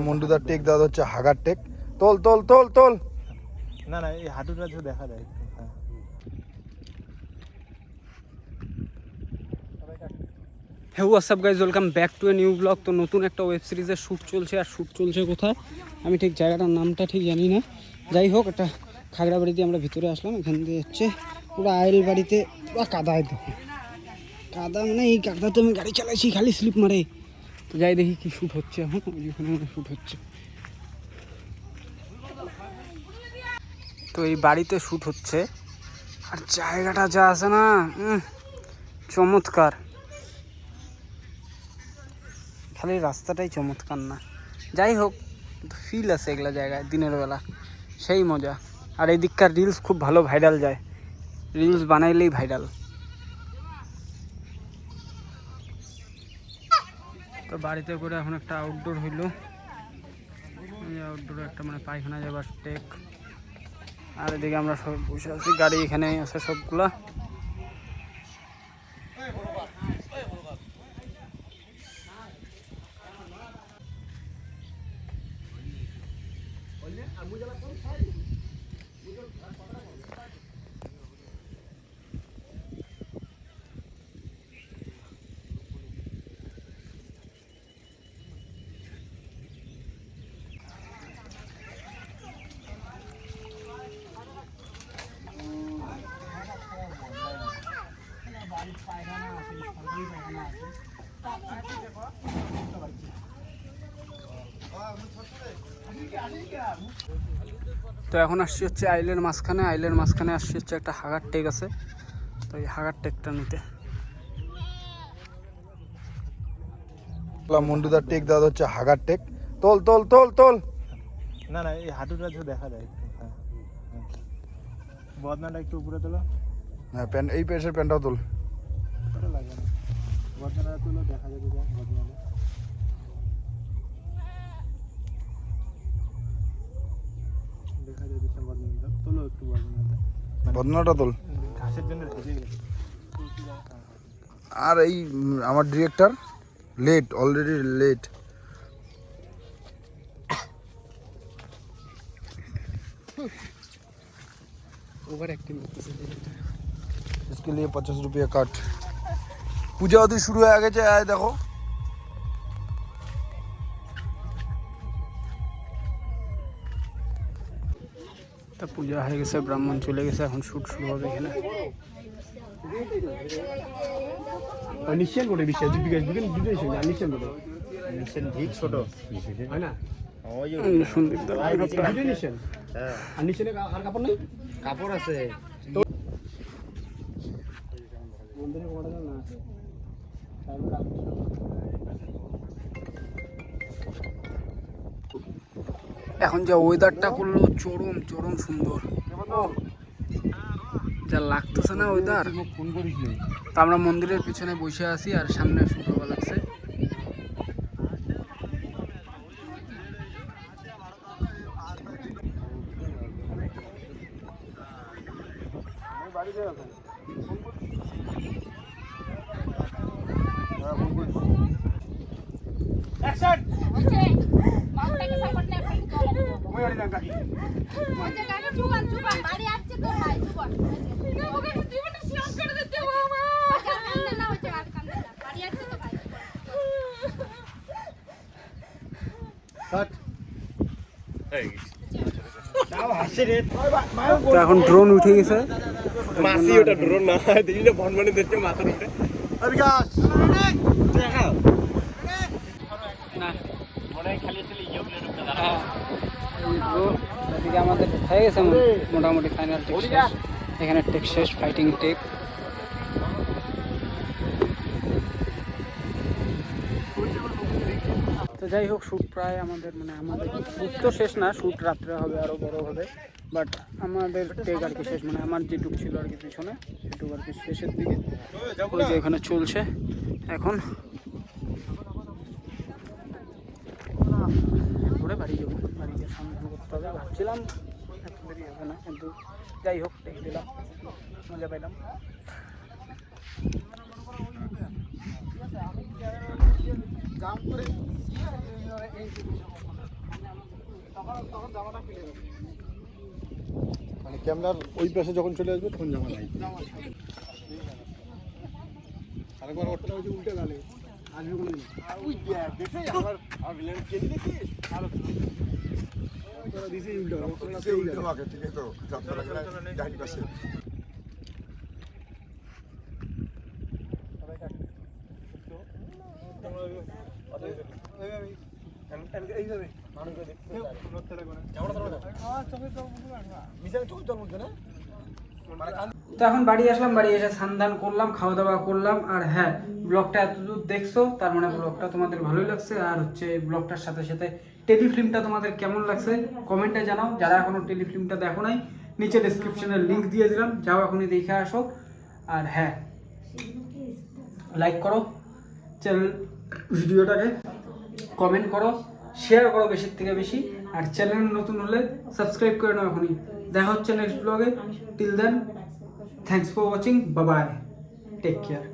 মন্ডুদার take দাদা হচ্ছে হাগার take. তোল তোল তোল তোল। না না, এই হাঁটুটা তো দেখা যায় একটু। হ্যাঁ, hey what's up guys, welcome back to a new blog. তো নতুন একটা ওয়েব সিরিজের শ্যুট চলছে, আর শ্যুট চলছে কোথায় আমি ঠিক জায়গাটার নামটা ঠিক জানি না। যাই হোক, একটা খাগড়াবাড়িতে আমরা ভিতরে আসলাম। এখান দিয়ে হচ্ছে পুরো আইল বাড়িতে পুরো কাদায়, তো কাদা মানে এই কাদা তো আমি গাড়ি চালাইছি, খালি স্লিপ মারে। তো যাই দেখি কি শ্যুট হচ্ছে এখন। ওইখানে শ্যুট হচ্ছে, তো এই বাড়িতে শ্যুট হচ্ছে। আর জায়গাটা যা আছে না, চমৎকার। খালি রাস্তাটাই চমৎকার না, যাই হোক ফিল আছে এগুলা জায়গায় দিনের বেলা, সেই মজা। আর এই দিককার রিলস খুব ভালো ভাইরাল যায়, রিলস বানাইলেই ভাইরাল। তো বাড়িতে করে এখন একটা আউটডোর হইলো, আউটডোর একটা মানে পায়খানা যাবার টেক। আর এদিকে আমরা সব বসে আছি, গাড়ি এখানে আছে সবগুলা। তো এখন আসছি হচ্ছে আইলের মাঝখানে। আইলের মাঝখানে আসছি হচ্ছে একটা হাগার টেক আছে, তো এই হাগার টেকটা নিতে। মন্ডুদার টেক দাদা হচ্ছে হাগার টেক। তোল তোল তোল তোল। না না, এই হাঁটুটা তো দেখা যায় একটু। হ্যাঁ, বদনাটা একটু উপরে তোলো। হ্যাঁ, প্যান্ট এই পেশের প্যান্টটাও তোল। ভালো লাগে না, বদনাটা তুলো, দেখা যাবে যা বদনাটা। দেখা যাবে বদনাটা তোলো একটু, বদনাটা বদনাটা তোল। ঘাসের জন্য ভিজে গেছে। আর এই আমার director late, already late. Over acting करতেছে। इसके लिए 50 रुपया काट। पूजा उदी शुरू है, आगे आए देखो। তো পূজা হয়ে গেছে, ব্রাহ্মণ চলে গেছে, এখন শ্যুট শুরু হবে এখানে। নিশ্চয় করে বিশ্বাস বিকাশ বিকেল দুটোই শুনে নিশ্চয় করে ঠিক ছোট হয় না সুন্দর দুটোই নিশ্চয়। আর নিশ্চয় আর কাপড় নেই, কাপড় আছে। এখন যা ওয়েদারটা করলো, চরম চরম সুন্দর, যা লাগতেছে না ওয়েদার। তো আমরা মন্দিরের পিছনে বসে আছি, আর সামনে শুট হওয়া লাগছে। তো এখন ড্রোন উঠে গেছে, মাসি ওটা ড্রোন না দিলে ভনভনে দেখতে মাথা উঠে বিকাশ এদিকে আমাদের হয়ে গেছে মোটামুটি ফাইনাল টেক শেষ। এখানে টেক শেষ, ফাইটিং টেক। তো যাই হোক, শ্যুট প্রায় আমাদের শ্যুট তো শেষ না, শ্যুট রাত্রে হবে, আরও বড় হবে। বাট আমাদের টেক আর কি শেষ, মানে আমার যেটুক ছিল আর কি পিছনে, সেটুকু আর কি শেষের দিকে। ওই যে এখানে চলছে এখন। ঘুরে বাড়ি যাবো, বাড়ি গিয়ে সন্ধান করতে হবে। ভাবছিলাম এত দেরি হবে না, কিন্তু যাই হোক টেক দিলাম, মজা পেলাম। জাম করে মানে ক্যামেরার ওই পাশে যখন চলে আসবে তখন জামা নাই। আরেকবার ওটা ওই যে উল্টে গেলে আসবে কোনো দিন। ওই দেখে আমার ভিলেন কে দিছিস? ভালো তোরা দিছিস উল্টো। ওটা উল্টো ভাগে ঠিক আছে তো। যাত্রা লাগলে ডাইনি পাশে। তো এখন বাড়ি আসলাম, বাড়ি এসে স্নান করলাম, খাওয়া দাওয়া করলাম। আর হ্যাঁ, ব্লগটা এতদূর দেখছো তার মানে ব্লগটা তোমাদের ভালোই লাগছে। আর হচ্ছে ব্লগটার সাথে সাথে টেলিফিল্মটা তোমাদের কেমন লাগছে কমেন্টে জানাও। যারা এখনো টেলিফিল্মটা দেখো নাই, নিচে ডেসক্রিপশনে লিঙ্ক দিয়ে দিলাম, যাও এখনই দেখে আসো। আর হ্যাঁ, লাইক করো চ্যানেল ভিডিওটাকে, কমেন্ট করো, শেয়ার করো বেশির থেকে বেশি। আর চ্যানেল নতুন হলে সাবস্ক্রাইব করে নাও এখনই। দেখা হচ্ছে নেক্সট ব্লগে। Till then, thanks for watching, bye bye, take care.